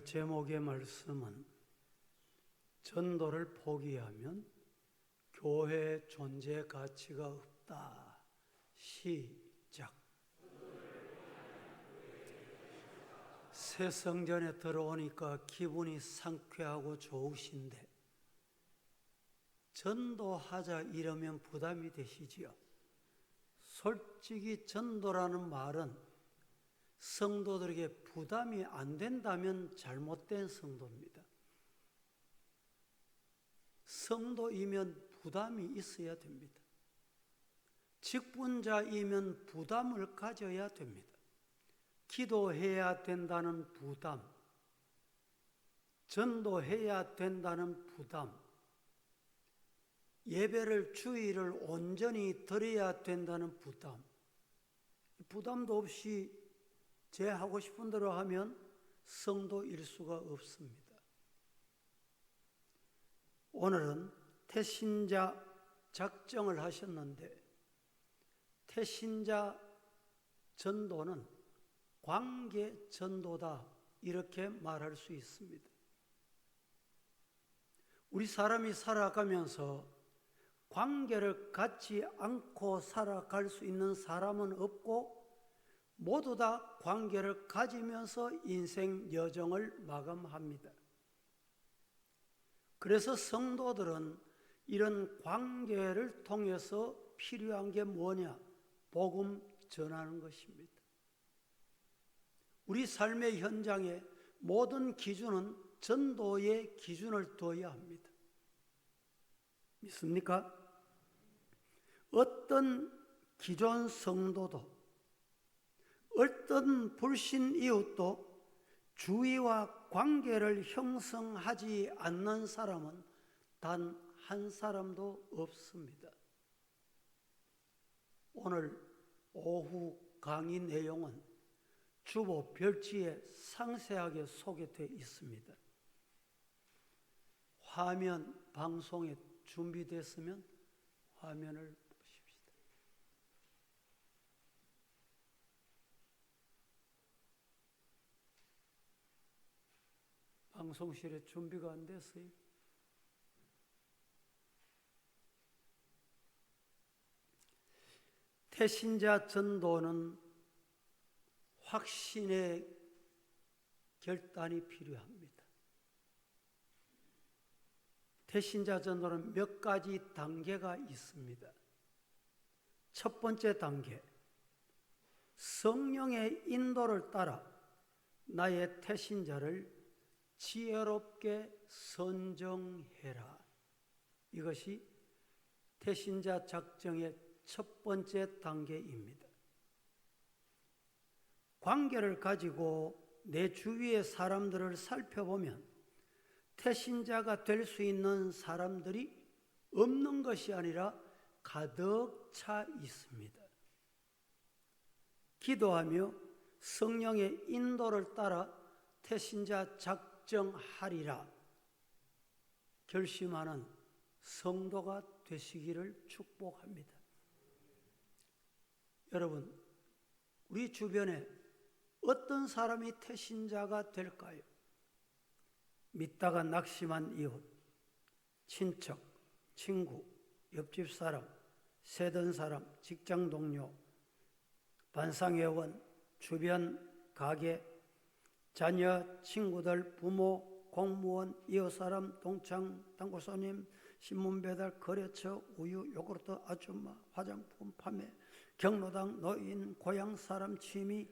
제목의 말씀은 전도를 포기하면 교회의 존재 가치가 없다. 시작. 새 성전에 들어오니까 기분이 상쾌하고 좋으신데 전도하자 이러면 부담이 되시지요. 솔직히 전도라는 말은 성도들에게 부담이 안 된다면 잘못된 성도입니다. 성도이면 부담이 있어야 됩니다. 직분자이면 부담을 가져야 됩니다. 기도해야 된다는 부담, 전도해야 된다는 부담, 예배를 주일을 온전히 드려야 된다는 부담, 부담도 없이 제 하고 싶은 대로 하면 성도일 수가 없습니다. 오늘은 태신자 작정을 하셨는데 태신자 전도는 관계 전도다 이렇게 말할 수 있습니다. 우리 사람이 살아가면서 관계를 갖지 않고 살아갈 수 있는 사람은 없고 모두 다 관계를 가지면서 인생 여정을 마감합니다. 그래서 성도들은 이런 관계를 통해서 필요한 게 뭐냐? 복음 전하는 것입니다. 우리 삶의 현장에 모든 기준은 전도의 기준을 둬야 합니다. 믿습니까? 어떤 기존 성도도 어떤 불신 이웃도 주의와 관계를 형성하지 않는 사람은 단 한 사람도 없습니다. 오늘 오후 강의 내용은 주보 별지에 상세하게 소개되어 있습니다. 화면 방송에 준비됐으면 화면을 보십시다. 방송실에 준비가 안 됐어요. 태신자 전도는 확신의 결단이 필요합니다. 태신자 전도는 몇 가지 단계가 있습니다. 첫 번째 단계, 성령의 인도를 따라 나의 태신자를 지혜롭게 선정해라. 이것이 태신자 작정의 첫 번째 단계입니다. 관계를 가지고 내 주위의 사람들을 살펴보면 태신자가 될 수 있는 사람들이 없는 것이 아니라 가득 차 있습니다. 기도하며 성령의 인도를 따라 태신자 작정하리라 결심하는 성도가 되시기를 축복합니다. 여러분, 우리 주변에 어떤 사람이 태신자가 될까요? 믿다가 낙심한 이웃, 친척, 친구, 옆집 사람, 세던 사람, 직장 동료, 반상회원, 주변 가게, 자녀, 친구들, 부모, 공무원, 이웃사람, 동창, 단골 손님, 신문 배달, 거래처, 우유, 요구르트, 아줌마, 화장품 판매, 경로당, 노인, 고향 사람, 취미,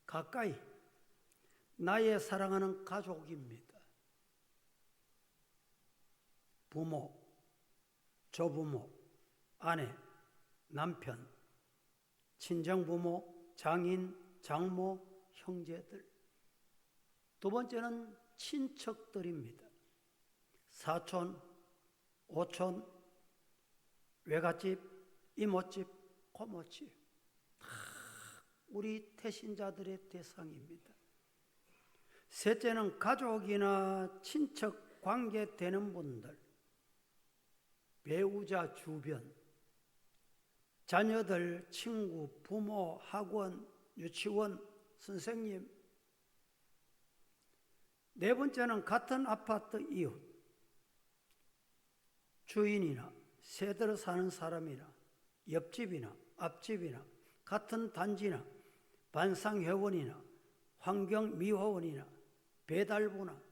가까이 나의 사랑하는 가족입니다. 부모, 조부모, 아내, 남편, 친정부모, 장인, 장모, 형제들. 두 번째는 친척들입니다. 사촌, 오촌, 외갓집, 이모집, 고모집. 다 우리 태신자들의 대상입니다. 셋째는 가족이나 친척 관계 되는 분들, 배우자 주변, 자녀들, 친구, 부모, 학원, 유치원, 선생님. 네 번째는 같은 아파트 이웃, 주인이나 새들어 사는 사람이나 옆집이나 앞집이나 같은 단지나 반상회원이나 환경미화원이나 배달부나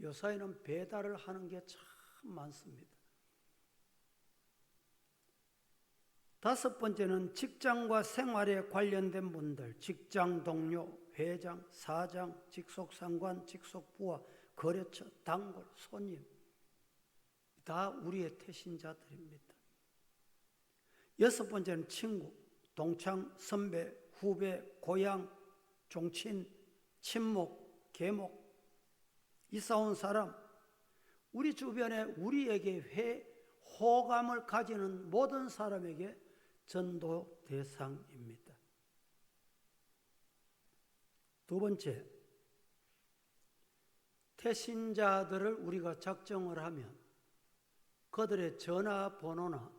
요사이는 배달을 하는 게 참 많습니다. 다섯 번째는 직장과 생활에 관련된 분들, 직장 동료, 회장, 사장, 직속상관, 직속부하, 거래처, 단골, 손님, 다 우리의 태신자들입니다. 여섯 번째는 친구, 동창, 선배, 후배, 고향, 종친, 친목, 계목, 이사 온 사람, 우리 주변에 우리에게 호감을 가지는 모든 사람에게 전도 대상입니다. 두 번째, 태신자들을 우리가 작정을 하면 그들의 전화번호나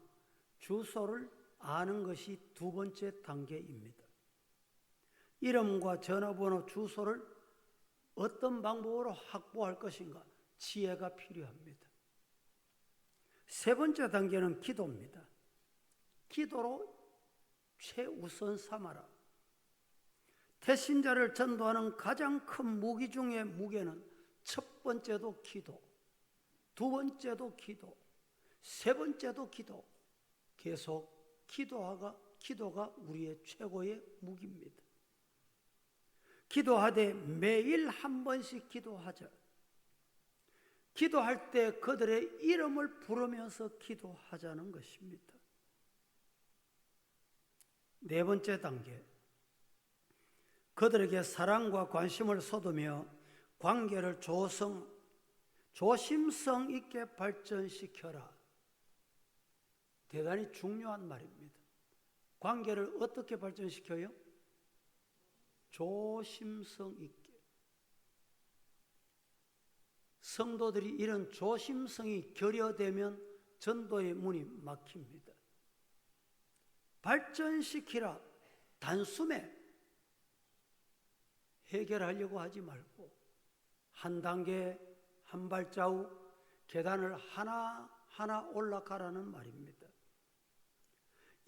주소를 아는 것이 두 번째 단계입니다. 이름과 전화번호, 주소를 어떤 방법으로 확보할 것인가? 지혜가 필요합니다. 세 번째 단계는 기도입니다. 기도로 최우선 삼아라. 태신자를 전도하는 가장 큰 무기 중의 무게는 첫 번째도 기도, 두 번째도 기도, 세 번째도 기도. 계속 기도가 우리의 최고의 무기입니다. 기도하되 매일 한 번씩 기도하자. 기도할 때 그들의 이름을 부르면서 기도하자는 것입니다. 네 번째 단계, 그들에게 사랑과 관심을 쏟으며 관계를 조심성 있게 발전시켜라. 대단히 중요한 말입니다. 관계를 어떻게 발전시켜요? 조심성 있게. 성도들이 이런 조심성이 결여되면 전도의 문이 막힙니다. 발전시키라. 단숨에 해결하려고 하지 말고 한 단계 한 발자국 계단을 하나하나 올라가라는 말입니다.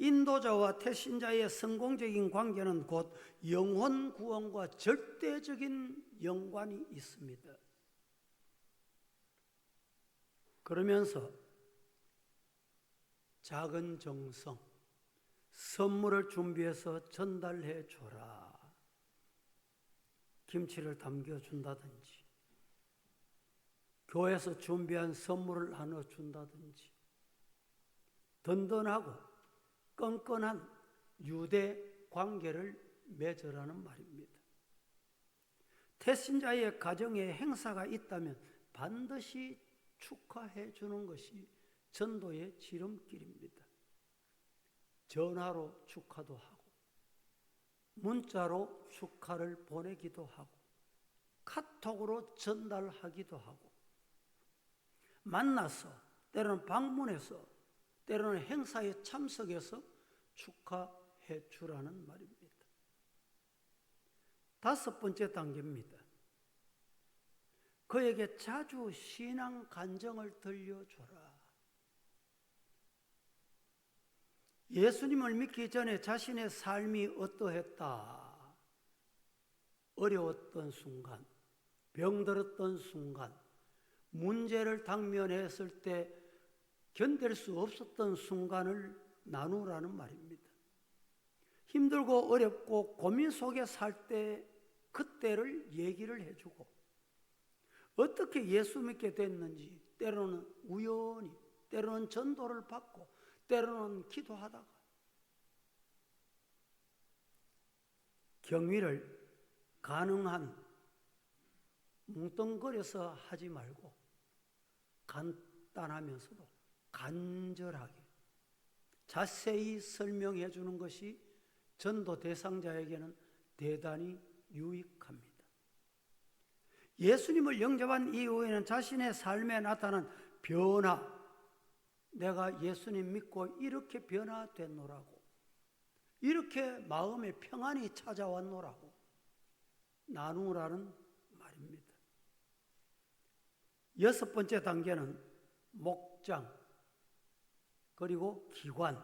인도자와 태신자의 성공적인 관계는 곧 영혼 구원과 절대적인 연관이 있습니다. 그러면서 작은 정성, 선물을 준비해서 전달해 줘라. 김치를 담겨준다든지, 교회에서 준비한 선물을 나눠준다든지, 든든하고 끈끈한 유대 관계를 맺으라는 말입니다. 태신자의 가정에 행사가 있다면 반드시 축하해 주는 것이 전도의 지름길입니다. 전화로 축하도 하고, 문자로 축하를 보내기도 하고, 카톡으로 전달하기도 하고, 만나서, 때로는 방문해서, 때로는 행사에 참석해서 축하해 주라는 말입니다. 다섯 번째 단계입니다. 그에게 자주 신앙 간증을 들려줘라. 예수님을 믿기 전에 자신의 삶이 어떠했다. 어려웠던 순간, 병들었던 순간, 문제를 당면했을 때 견딜 수 없었던 순간을 나누라는 말입니다. 힘들고 어렵고 고민 속에 살 때 그때를 얘기를 해주고, 어떻게 예수 믿게 됐는지, 때로는 우연히, 때로는 전도를 받고, 때로는 기도하다가, 경위를 가능한 뭉뚱거려서 하지 말고 간단하면서도 간절하게 자세히 설명해 주는 것이 전도 대상자에게는 대단히 유익합니다. 예수님을 영접한 이후에는 자신의 삶에 나타난 변화, 내가 예수님 믿고 이렇게 변화됐노라고, 이렇게 마음에 평안이 찾아왔노라고, 나누라는 말입니다. 여섯 번째 단계는 목장, 그리고 기관,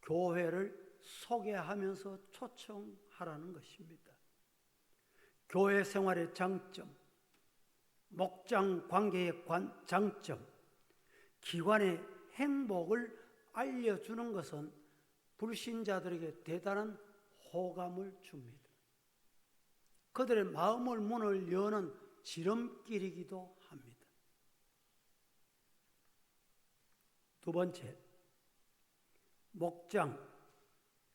교회를 소개하면서 초청하라는 것입니다. 교회 생활의 장점, 목장 관계의 장점, 기관의 행복을 알려주는 것은 불신자들에게 대단한 호감을 줍니다. 그들의 마음의 문을 여는 지름길이기도 합니다. 두 번째, 목장,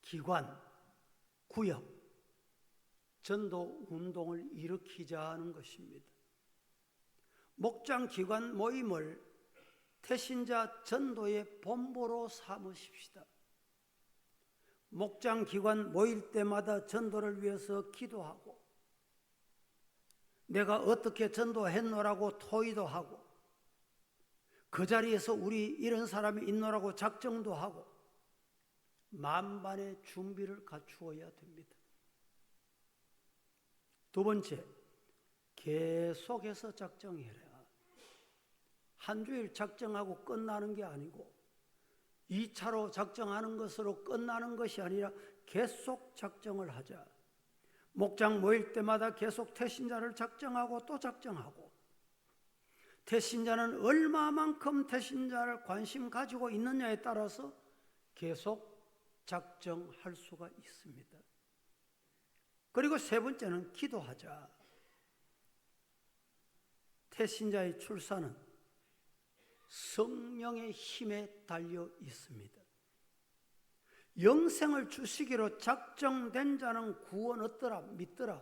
기관, 구역, 전도 운동을 일으키자 하는 것입니다. 목장, 기관 모임을 태신자 전도의 본보로 삼으십시다. 목장, 기관 모일 때마다 전도를 위해서 기도하고, 내가 어떻게 전도했노라고 토의도 하고, 그 자리에서 우리 이런 사람이 있노라고 작정도 하고, 만반의 준비를 갖추어야 됩니다. 두 번째, 계속해서 작정해라. 한 주일 작정하고 끝나는 게 아니고 2차로 작정하는 것으로 끝나는 것이 아니라 계속 작정을 하자. 목장 모일 때마다 계속 태신자를 작정하고 또 작정하고, 태신자는 얼마만큼 태신자를 관심 가지고 있느냐에 따라서 계속 작정할 수가 있습니다. 그리고 세 번째는 기도하자. 태신자의 출산은 성령의 힘에 달려 있습니다. 영생을 주시기로 작정된 자는 구원 얻더라, 믿더라.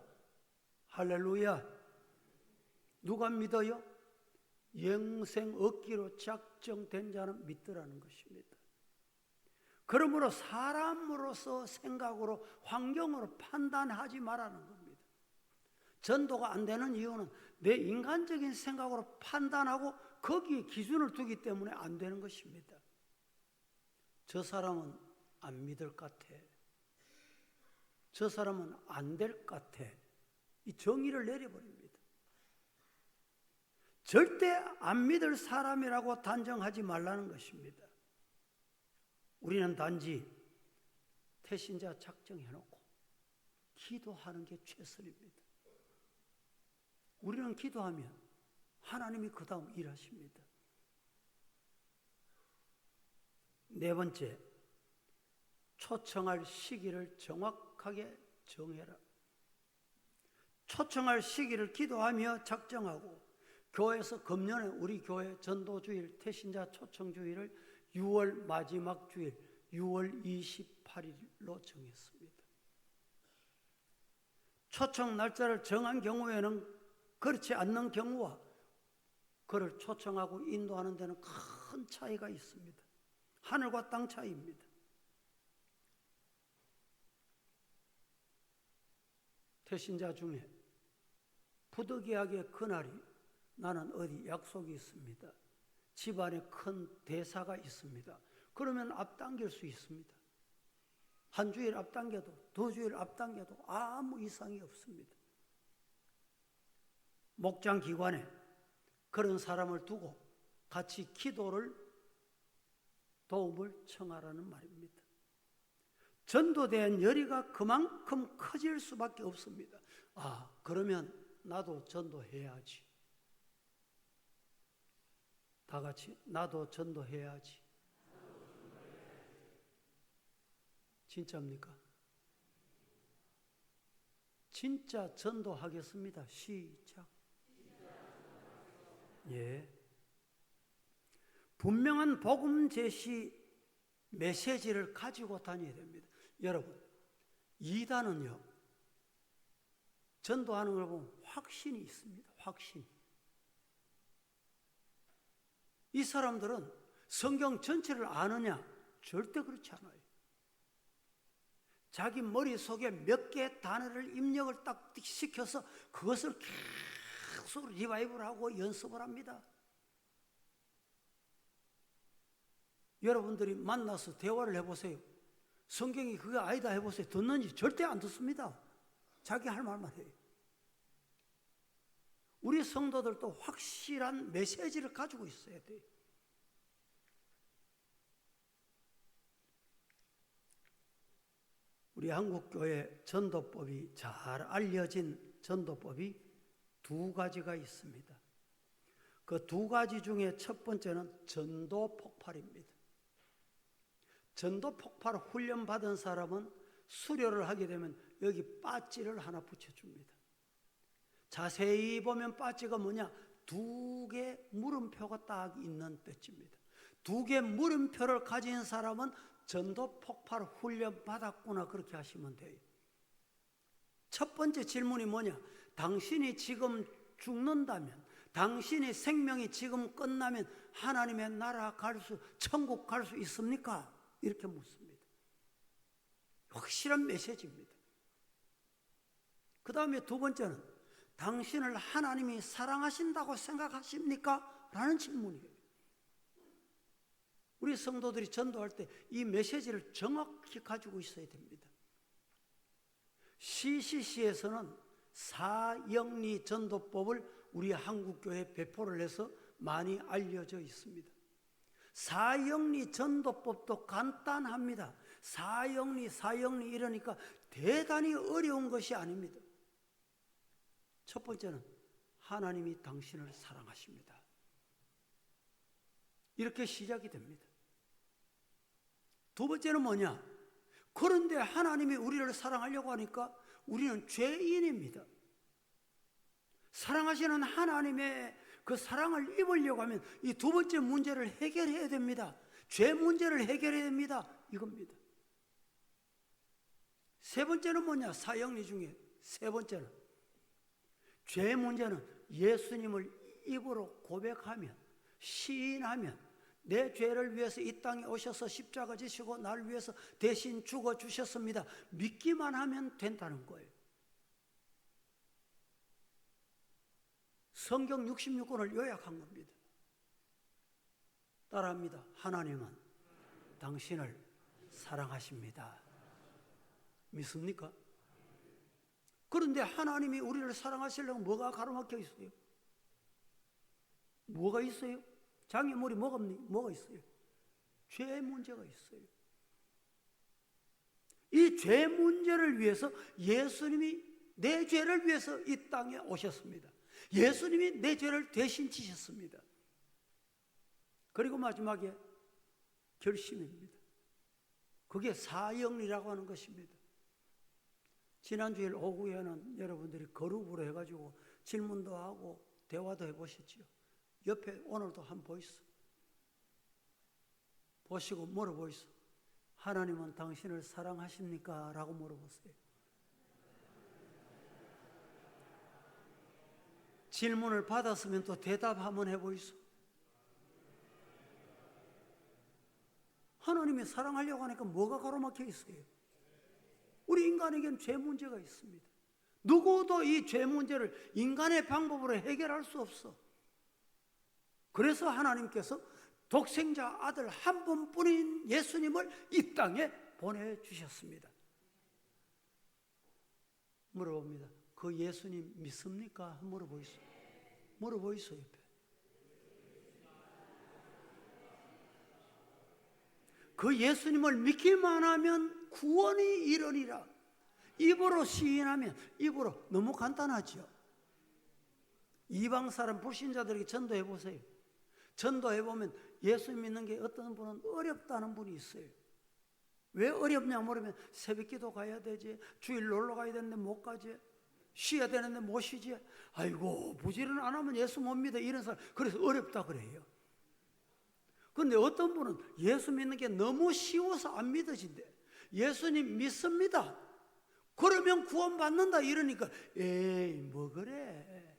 할렐루야. 누가 믿어요? 영생 얻기로 작정된 자는 믿더라는 것입니다. 그러므로 사람으로서 생각으로, 환경으로 판단하지 말라는 겁니다. 전도가 안 되는 이유는 내 인간적인 생각으로 판단하고 거기에 기준을 두기 때문에 안 되는 것입니다. 저 사람은 안 믿을 것 같아. 저 사람은 안 될 것 같아. 이 정의를 내려버립니다. 절대 안 믿을 사람이라고 단정하지 말라는 것입니다. 우리는 단지 태신자 작정해놓고 기도하는 게 최선입니다. 우리는 기도하면 하나님이 그 다음 일하십니다. 네 번째, 초청할 시기를 정확하게 정해라. 초청할 시기를 기도하며 작정하고, 교회에서 금년에 우리 교회 전도주일, 태신자 초청주일을 6월 마지막 주일 6월 28일로 정했습니다. 초청 날짜를 정한 경우에는 그렇지 않는 경우와 그를 초청하고 인도하는 데는 큰 차이가 있습니다. 하늘과 땅 차이입니다. 태신자 중에 부득이하게 그날이 나는 어디 약속이 있습니다. 집안에 큰 대사가 있습니다. 그러면 앞당길 수 있습니다. 한 주일 앞당겨도, 두 주일 앞당겨도 아무 이상이 없습니다. 목장 기관에 그런 사람을 두고 같이 기도를, 도움을 청하라는 말입니다. 전도에 대한 열의가 그만큼 커질 수밖에 없습니다. 그러면 나도 전도해야지. 다 같이 나도 전도해야지. 진짜입니까? 진짜 전도하겠습니다. 시작. 예. 분명한 복음 제시 메시지를 가지고 다녀야 됩니다. 여러분, 이단은요, 전도하는 걸 보면 확신이 있습니다. 확신. 이 사람들은 성경 전체를 아느냐? 절대 그렇지 않아요. 자기 머릿속에 몇 개의 단어를 입력을 딱 시켜서 그것을 계속 리바이벌하고 연습을 합니다. 여러분들이 만나서 대화를 해보세요. 성경이 그게 아니다 해보세요. 듣는지 절대 안 듣습니다. 자기 할 말만 해요. 우리 성도들도 확실한 메시지를 가지고 있어야 돼요. 우리 한국교회 전도법이 잘 알려진 전도법이 두 가지가 있습니다. 그 두 가지 중에 첫 번째는 전도 폭발입니다. 전도 폭발 훈련 받은 사람은 수료를 하게 되면 여기 빠지를 하나 붙여줍니다. 자세히 보면 빠지가 뭐냐? 두 개 물음표가 딱 있는 배지입니다. 두 개 물음표를 가진 사람은 전도 폭발 훈련 받았구나, 그렇게 하시면 돼요. 첫 번째 질문이 뭐냐? 당신이 지금 죽는다면, 당신의 생명이 지금 끝나면 하나님의 나라 천국 갈 수 있습니까? 이렇게 묻습니다. 확실한 메시지입니다. 그 다음에 두 번째는 당신을 하나님이 사랑하신다고 생각하십니까? 라는 질문이에요. 우리 성도들이 전도할 때 이 메시지를 정확히 가지고 있어야 됩니다. CCC에서는 사영리 전도법을 우리 한국교회에 배포를 해서 많이 알려져 있습니다. 사영리 전도법도 간단합니다. 사영리 이러니까 대단히 어려운 것이 아닙니다. 첫 번째는 하나님이 당신을 사랑하십니다. 이렇게 시작이 됩니다. 두 번째는 뭐냐? 그런데 하나님이 우리를 사랑하려고 하니까 우리는 죄인입니다. 사랑하시는 하나님의 그 사랑을 입으려고 하면 이 두 번째 문제를 해결해야 됩니다. 죄 문제를 해결해야 됩니다. 이겁니다. 세 번째는 뭐냐? 사형리 중에 세 번째는 죄 문제는 예수님을 입으로 고백하면, 시인하면, 내 죄를 위해서 이 땅에 오셔서 십자가 지시고 날 위해서 대신 죽어주셨습니다. 믿기만 하면 된다는 거예요. 성경 66권을 요약한 겁니다. 따라합니다. 하나님은 당신을 사랑하십니다. 믿습니까? 그런데 하나님이 우리를 사랑하시려면 뭐가 가로막혀 있어요? 뭐가 있어요? 장애물이 뭐가 있어요? 죄 문제가 있어요. 이 죄 문제를 위해서 예수님이 내 죄를 위해서 이 땅에 오셨습니다. 예수님이 내 죄를 대신 지셨습니다. 그리고 마지막에 결심입니다. 그게 사형리라고 하는 것입니다. 지난주일 오후에는 여러분들이 거룩으로 해가지고 질문도 하고 대화도 해보셨지요. 옆에 오늘도 한번 보이소. 보시고 물어보이소. 하나님은 당신을 사랑하십니까? 라고 물어보세요. 질문을 받았으면 또 대답 한번 해보이소. 하나님이 사랑하려고 하니까 뭐가 가로막혀 있어요? 우리 인간에게는 죄 문제가 있습니다. 누구도 이 죄 문제를 인간의 방법으로 해결할 수 없어. 그래서 하나님께서 독생자 아들 한 분뿐인 예수님을 이 땅에 보내주셨습니다. 물어봅니다. 그 예수님 믿습니까? 물어보이소. 물어보이소 옆에. 그 예수님을 믿기만 하면 구원이 이르리라. 입으로 시인하면 입으로. 너무 간단하죠. 이방 사람 불신자들에게 전도해 보세요. 전도해 보면 예수 믿는 게 어떤 분은 어렵다는 분이 있어요. 왜 어렵냐 물으면 새벽기도 가야 되지, 주일 놀러 가야 되는데 못 가지, 쉬어야 되는데 못 쉬지, 아이고 부지런 안 하면 예수 못 믿어, 이런 사람. 그래서 어렵다 그래요. 그런데 어떤 분은 예수 믿는 게 너무 쉬워서 안 믿어진대. 예수님 믿습니다. 그러면 구원 받는다 이러니까 에이 뭐 그래.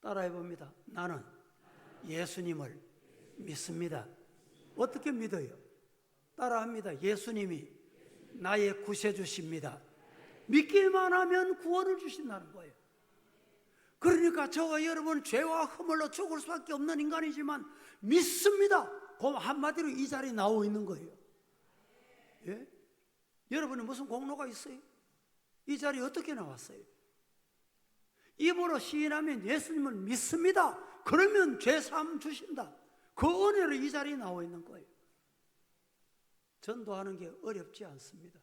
따라해 봅니다. 나는 예수님을 믿습니다. 어떻게 믿어요? 따라합니다. 예수님이 나의 구세주십니다. 믿기만 하면 구원을 주신다는 거예요. 그러니까 저와 여러분 죄와 허물로 죽을 수밖에 없는 인간이지만 믿습니다. 그 한마디로 이 자리에 나오고 있는 거예요. 예? 여러분이 무슨 공로가 있어요? 이 자리에 어떻게 나왔어요? 입으로 시인하면 예수님을 믿습니다. 그러면 죄사함 주신다. 그 은혜로 이 자리에 나와 있는 거예요. 전도하는 게 어렵지 않습니다.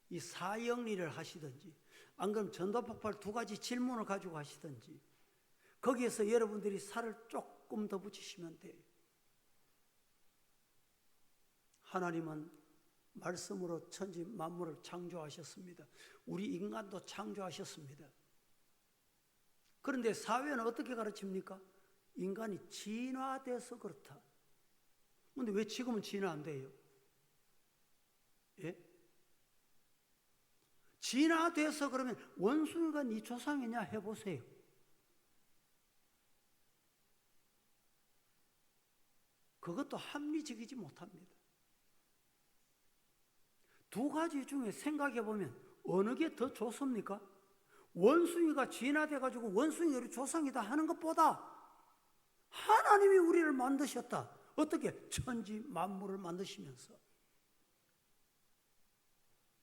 이 사형리를 하시든지 안 그러면 전도폭발 2가지 질문을 가지고 하시든지 거기에서 여러분들이 살을 조금 더 붙이시면 돼요. 하나님은 말씀으로 천지 만물을 창조하셨습니다. 우리 인간도 창조하셨습니다. 그런데 사회는 어떻게 가르칩니까? 인간이 진화돼서 그렇다. 그런데 왜 지금은 진화 안 돼요? 예? 진화돼서 그러면 원숭이가 네 조상이냐 해보세요. 그것도 합리적이지 못합니다. 2가지 중에 생각해 보면 어느 게 더 좋습니까? 원숭이가 진화돼가지고 원숭이가 우리 조상이다 하는 것보다 하나님이 우리를 만드셨다. 어떻게? 천지 만물을 만드시면서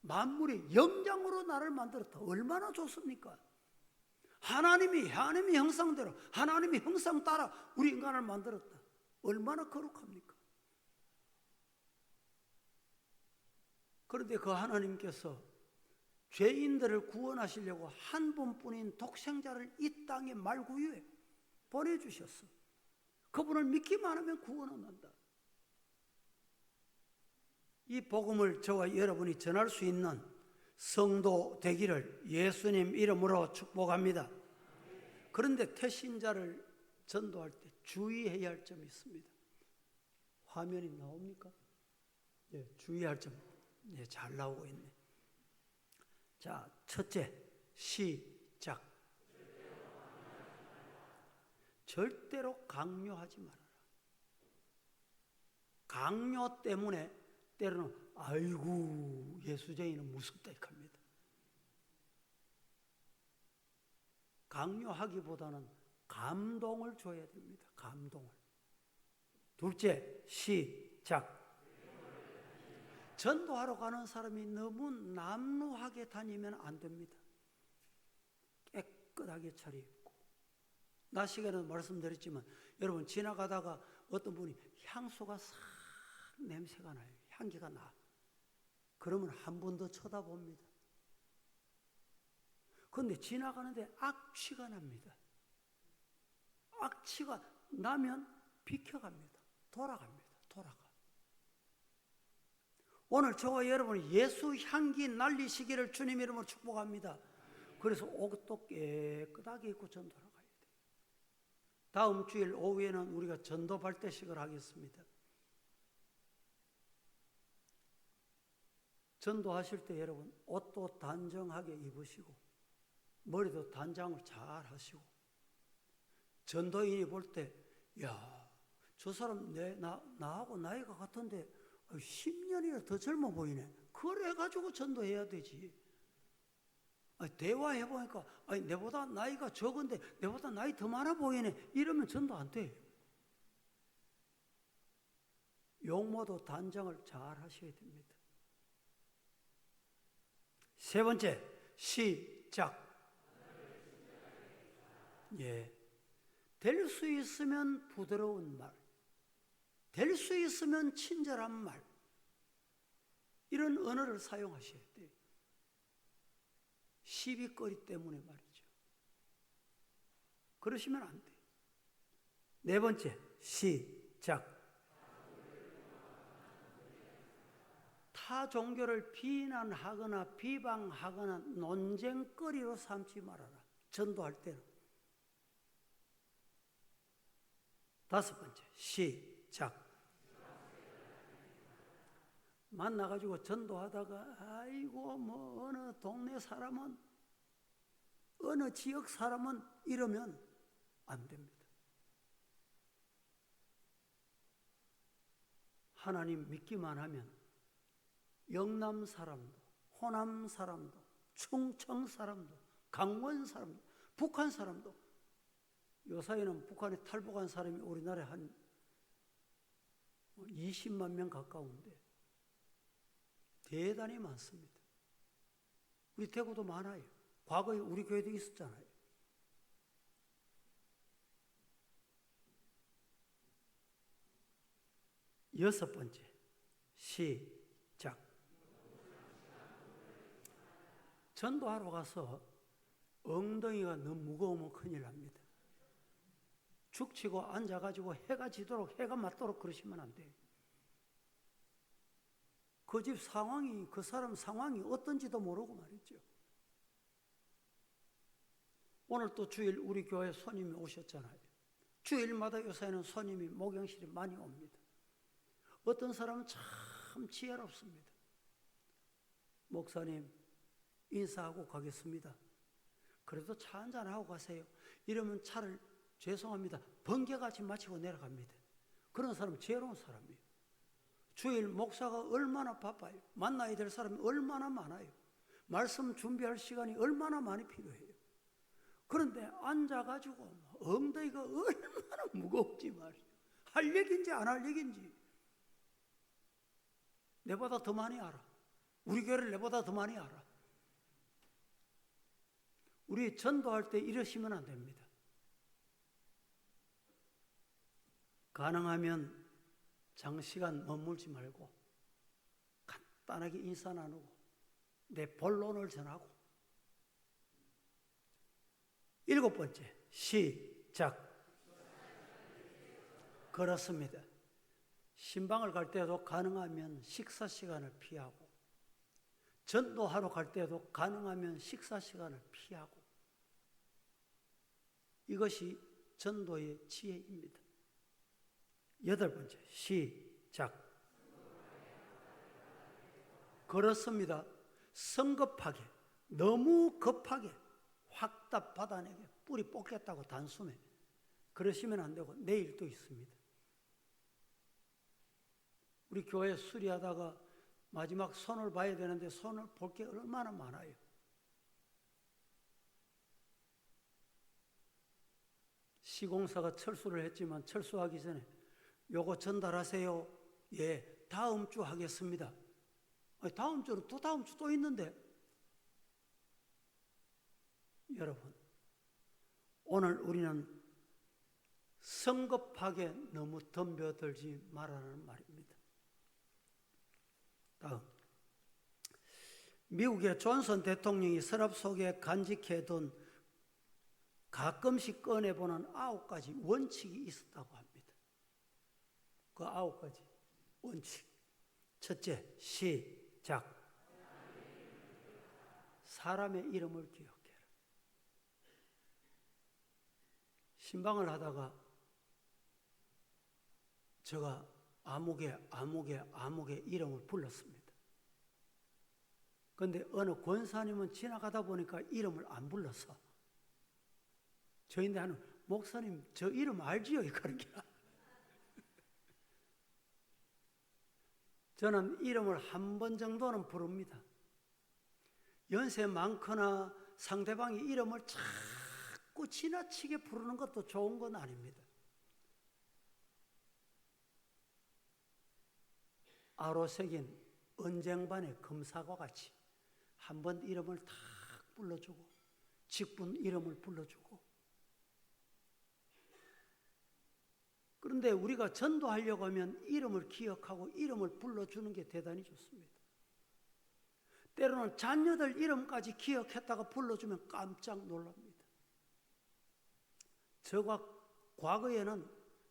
만물이 영장으로 나를 만들었다. 얼마나 좋습니까? 하나님의 형상대로 하나님의 형상 따라 우리 인간을 만들었다. 얼마나 거룩합니까? 그런데 그 하나님께서 죄인들을 구원하시려고 한 분뿐인 독생자를 이 땅에 말구유에 보내주셨어. 그분을 믿기만 하면 구원은 한다. 이 복음을 저와 여러분이 전할 수 있는 성도 되기를 예수님 이름으로 축복합니다. 그런데 태신자를 전도할 때 주의해야 할 점이 있습니다. 화면이 나옵니까? 네, 주의할 점. 네, 잘 나오고 있네. 자, 첫째, 시작. 절대로 강요하지 말아라. 강요 때문에 때로는 아이고 예수쟁이는 무섭다 이렇게 합니다. 강요하기보다는 감동을 줘야 됩니다. 감동을. 둘째, 시작. 전도하러 가는 사람이 너무 남루하게 다니면 안 됩니다. 깨끗하게 차려입고. 낮 시간에도 말씀드렸지만 여러분 지나가다가 어떤 분이 향수가 싹 냄새가 나요. 향기가 나. 그러면 한 번 더 쳐다봅니다. 그런데 지나가는데 악취가 납니다. 악취가 나면 비켜갑니다. 돌아갑니다. 돌아가. 오늘 저와 여러분이 예수 향기 날리시기를 주님 이름으로 축복합니다. 그래서 옷도 깨끗하게 입고 전도하러 가야 돼요. 다음 주일 오후에는 우리가 전도 발대식을 하겠습니다. 전도하실 때 여러분 옷도 단정하게 입으시고 머리도 단장을 잘 하시고 전도인이 볼 때 야, 저 사람 나하고 나이가 같은데 10년이나 더 젊어 보이네. 그래가지고 전도해야 되지. 대화해보니까 내보다 나이가 적은데 내보다 나이 더 많아 보이네. 이러면 전도 안 돼. 용모도 단정을 잘 하셔야 됩니다. 세 번째, 시작. 예. 될 수 있으면 부드러운 말, 될 수 있으면 친절한 말, 이런 언어를 사용하셔야 돼요. 시비거리 때문에 말이죠. 그러시면 안 돼요. 네 번째, 시작. 타 종교를 비난하거나 비방하거나 논쟁거리로 삼지 말아라. 전도할 때는. 다섯 번째, 시작. 만나가지고 전도하다가 아이고 뭐 어느 동네 사람은 어느 지역 사람은 이러면 안 됩니다. 하나님 믿기만 하면 영남 사람도 호남 사람도 충청 사람도 강원 사람도 북한 사람도, 요사이는 북한에 탈북한 사람이 우리나라에 한 20만 명 가까운데 대단히 많습니다. 우리 대구도 많아요. 과거에 우리 교회도 있었잖아요. 여섯 번째, 시작. 전도하러 가서 엉덩이가 너무 무거우면 큰일 납니다. 죽치고 앉아가지고 해가 지도록, 해가 맞도록 그러시면 안 돼요. 그 집 상황이, 그 사람 상황이 어떤지도 모르고 말이죠. 오늘 또 주일 우리 교회 손님이 오셨잖아요. 주일마다 요새는 손님이 목욕실에 많이 옵니다. 어떤 사람은 참 지혜롭습니다. 목사님, 인사하고 가겠습니다. 그래도 차 한잔하고 가세요. 이러면 차를 죄송합니다. 번개같이 마치고 내려갑니다. 그런 사람은 지혜로운 사람이에요. 주일 목사가 얼마나 바빠요. 만나야 될 사람이 얼마나 많아요. 말씀 준비할 시간이 얼마나 많이 필요해요. 그런데 앉아가지고 엉덩이가 얼마나 무거운지 말이에요. 할 얘기인지 안 할 얘기인지. 내보다 더 많이 알아. 우리 교회를 내보다 더 많이 알아. 우리 전도할 때 이러시면 안 됩니다. 가능하면 장시간 머물지 말고 간단하게 인사 나누고 내 본론을 전하고. 일곱 번째, 시작. 그렇습니다. 신방을 갈 때도 가능하면 식사 시간을 피하고, 전도하러 갈 때도 가능하면 식사 시간을 피하고. 이것이 전도의 지혜입니다. 여덟 번째, 시작. 그렇습니다. 성급하게, 너무 급하게 확 다 받아내게, 뿌리 뽑겠다고 단숨에 그러시면 안 되고, 내일 또 있습니다. 우리 교회 수리하다가 마지막 손을 봐야 되는데 손을 볼 게 얼마나 많아요. 시공사가 철수를 했지만 철수하기 전에 요거 전달하세요. 예, 다음 주 하겠습니다. 다음 주는 또 다음 주 또 있는데. 여러분, 오늘 우리는 성급하게 너무 덤벼들지 말라는 말입니다. 다음, 미국의 존슨 대통령이 서랍 속에 간직해둔 가끔씩 꺼내보는 9가지 원칙이 있었다고 합니다. 그 9가지 원칙. 첫째, 시작. 사람의 이름을 기억해라. 신방을 하다가 제가 아무개 이름을 불렀습니다. 그런데 어느 권사님은 지나가다 보니까 이름을 안 불렀어. 저인데 하는, 목사님 저 이름 알지요? 그렇게. 저는 이름을 한 번 정도는 부릅니다. 연세 많거나 상대방이 이름을 자꾸 지나치게 부르는 것도 좋은 건 아닙니다. 아로 새긴 언쟁반의 검사와 같이 한 번 이름을 탁 불러주고, 직분 이름을 불러주고. 그런데 우리가 전도하려고 하면 이름을 기억하고 이름을 불러주는 게 대단히 좋습니다. 때로는 자녀들 이름까지 기억했다가 불러주면 깜짝 놀랍니다. 저가 과거에는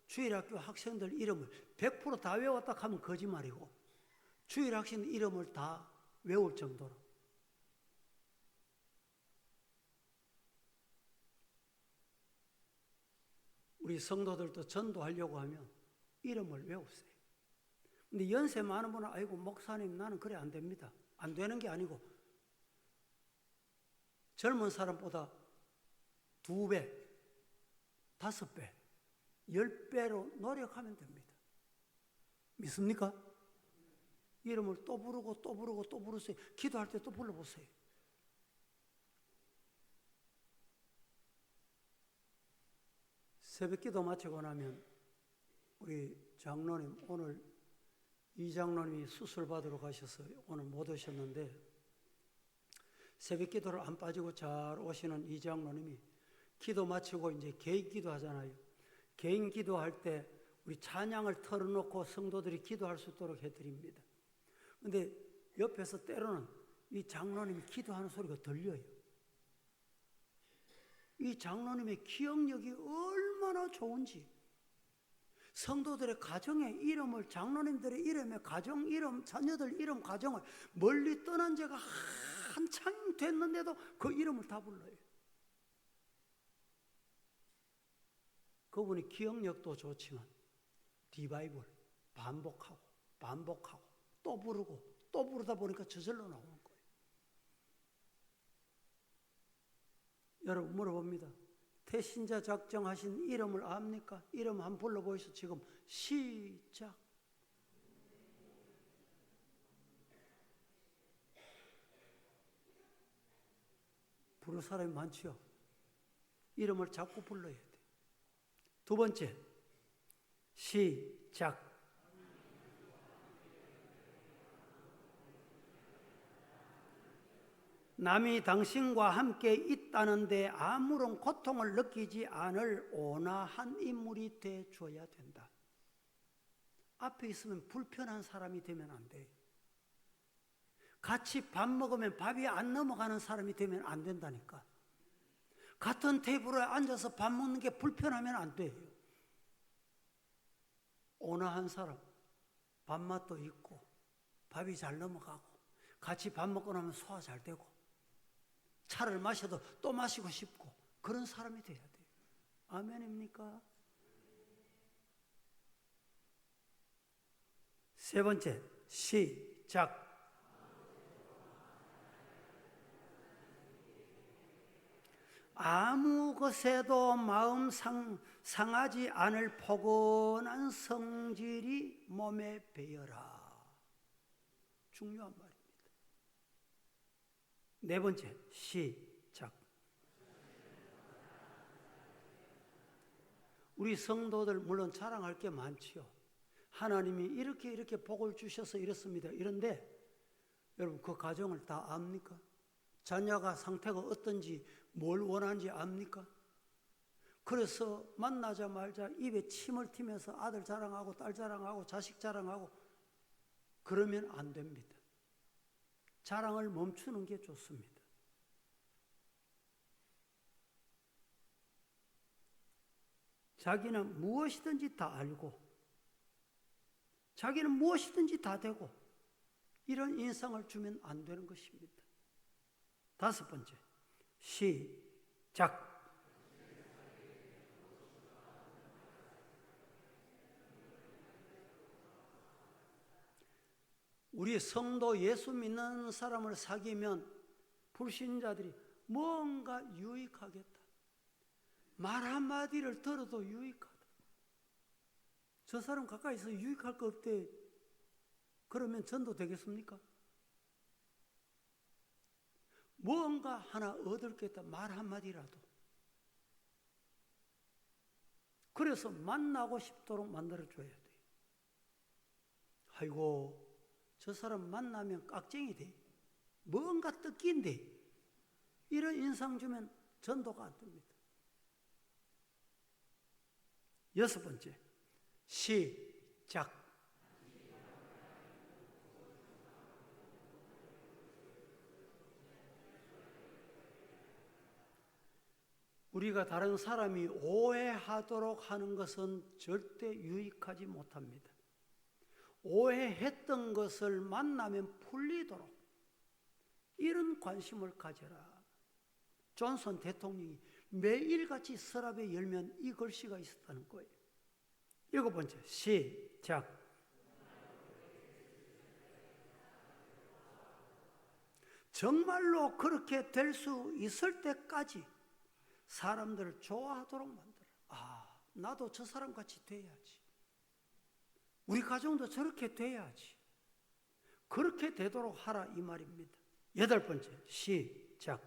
주일학교 학생들 이름을 100% 다 외웠다 하면 거짓말이고, 주일학생 이름을 다 외울 정도로. 우리 성도들도 전도하려고 하면 이름을 외우세요. 근데 연세 많은 분은, 아이고 목사님 나는 그래 안 됩니다. 안 되는 게 아니고 젊은 사람보다 2배, 5배, 10배로 노력하면 됩니다. 믿습니까? 이름을 또 부르고 또 부르고 또 부르세요. 기도할 때 또 불러보세요. 새벽기도 마치고 나면 우리 장로님, 오늘 이 장로님이 수술 받으러 가셔서 오늘 못 오셨는데, 새벽 기도를 안 빠지고 잘 오시는 이 장로님이 기도 마치고 이제 개인 기도 하잖아요. 개인 기도할 때 우리 찬양을 털어놓고 성도들이 기도할 수 있도록 해드립니다. 근데 옆에서 때로는 이 장로님이 기도하는 소리가 들려요. 이 장로님의 기억력이 얼마나 좋은지, 성도들의 가정의 이름을, 장로님들의 이름에 가정 이름, 자녀들 이름, 가정을 멀리 떠난 지가 한참 됐는데도 그 이름을 다 불러요. 그분이 기억력도 좋지만 리바이벌 반복하고 또 부르고 또 부르다 보니까 저절로 나오는 거예요. 여러분 물어봅니다. 태신자 작정하신 이름을 압니까? 이름 한번 불러보시죠. 지금 시작. 부를 사람이 많지요. 이름을 자꾸 불러야 돼. 두 번째, 시작. 남이 당신과 함께 있다는데 아무런 고통을 느끼지 않을 온화한 인물이 되어줘야 된다. 앞에 있으면 불편한 사람이 되면 안 돼. 같이 밥 먹으면 밥이 안 넘어가는 사람이 되면 안 된다니까. 같은 테이블에 앉아서 밥 먹는 게 불편하면 안 돼요. 온화한 사람, 밥맛도 있고 밥이 잘 넘어가고 같이 밥 먹고 나면 소화 잘 되고 차를 마셔도 또 마시고 싶고 그런 사람이 돼야 돼요. 아멘입니까? 세 번째, 시작. 아무 것에도 마음 상하지 않을 포근한 성질이 몸에 배어라. 중요한 말입니다. 네 번째, 시작. 우리 성도들 물론 자랑할 게 많지요. 하나님이 이렇게 복을 주셔서 이렇습니다. 이런데 여러분 그 가정을 다 압니까? 자녀가 상태가 어떤지 뭘 원하는지 압니까? 그래서 만나자마자 입에 침을 튀면서 아들 자랑하고 딸 자랑하고 자식 자랑하고 그러면 안 됩니다. 자랑을 멈추는 게 좋습니다. 자기는 무엇이든지 다 알고 자기는 무엇이든지 다 되고 이런 인상을 주면 안 되는 것입니다. 다섯 번째, 시작. 우리 성도 예수 믿는 사람을 사귀면 불신자들이 뭔가 유익하겠다. 말 한마디를 들어도 유익하다. 저 사람 가까이서 유익할 거 없대. 그러면 전도 되겠습니까? 뭔가 하나 얻을 게 있다. 말 한마디라도. 그래서 만나고 싶도록 만들어줘야 돼요. 아이고 저 사람 만나면 깍쟁이 돼. 뭔가 뜯긴데. 이런 인상 주면 전도가 안 됩니다. 여섯 번째, 시작. 우리가 다른 사람이 오해하도록 하는 것은 절대 유익하지 못합니다. 오해했던 것을 만나면 풀리도록 이런 관심을 가져라. 존슨 대통령이 매일같이 서랍에 열면 이 글씨가 있었다는 거예요. 일곱 번째, 시작. 정말로 그렇게 될 수 있을 때까지 사람들을 좋아하도록 만들어. 아, 나도 저 사람같이 돼야지. 우리 가정도 저렇게 돼야지. 그렇게 되도록 하라 이 말입니다. 여덟 번째, 시작.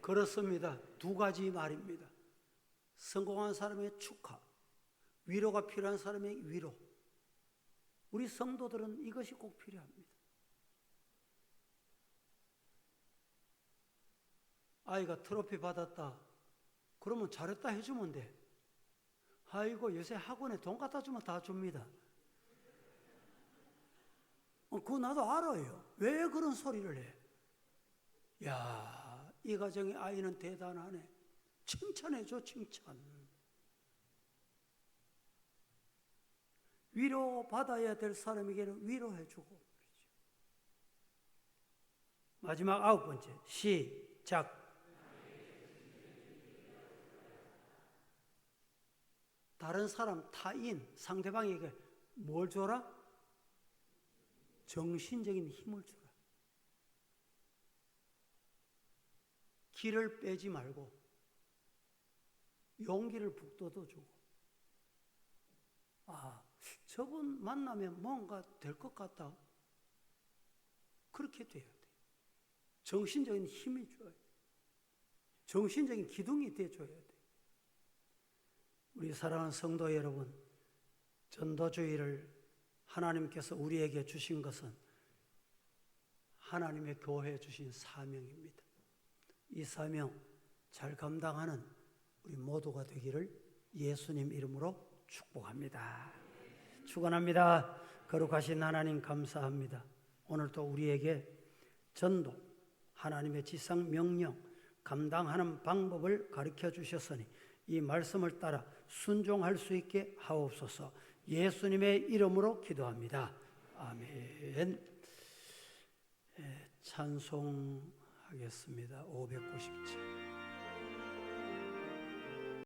그렇습니다. 두 가지 말입니다. 성공한 사람의 축하, 위로가 필요한 사람의 위로. 우리 성도들은 이것이 꼭 필요합니다. 아이가 트로피 받았다. 그러면 잘했다 해주면 돼. 아이고 요새 학원에 돈 갖다 주면 다 줍니다. 그거 나도 알아요. 왜 그런 소리를 해? 야, 이 가정의 아이는 대단하네. 칭찬해줘, 칭찬. 위로받아야 될 사람에게는 위로해주고. 마지막 9번째, 시작. 다른 사람, 타인, 상대방에게 뭘 줘라? 정신적인 힘을 주라. 기를 빼지 말고 용기를 북돋워주고, 아, 저분 만나면 뭔가 될 것 같다. 그렇게 돼야 돼. 정신적인 힘이 줘야 돼. 정신적인 기둥이 돼줘야 돼. 우리 사랑하는 성도 여러분, 전도주의를 하나님께서 우리에게 주신 것은 하나님의 교회에 주신 사명입니다. 이 사명 잘 감당하는 우리 모두가 되기를 예수님 이름으로 축복합니다. 축원합니다. 거룩하신 하나님 감사합니다. 오늘도 우리에게 전도, 하나님의 지상 명령, 감당하는 방법을 가르쳐 주셨으니 이 말씀을 따라 순종할 수 있게 하옵소서. 예수님의 이름으로 기도합니다. 아멘. 찬송하겠습니다. 590절.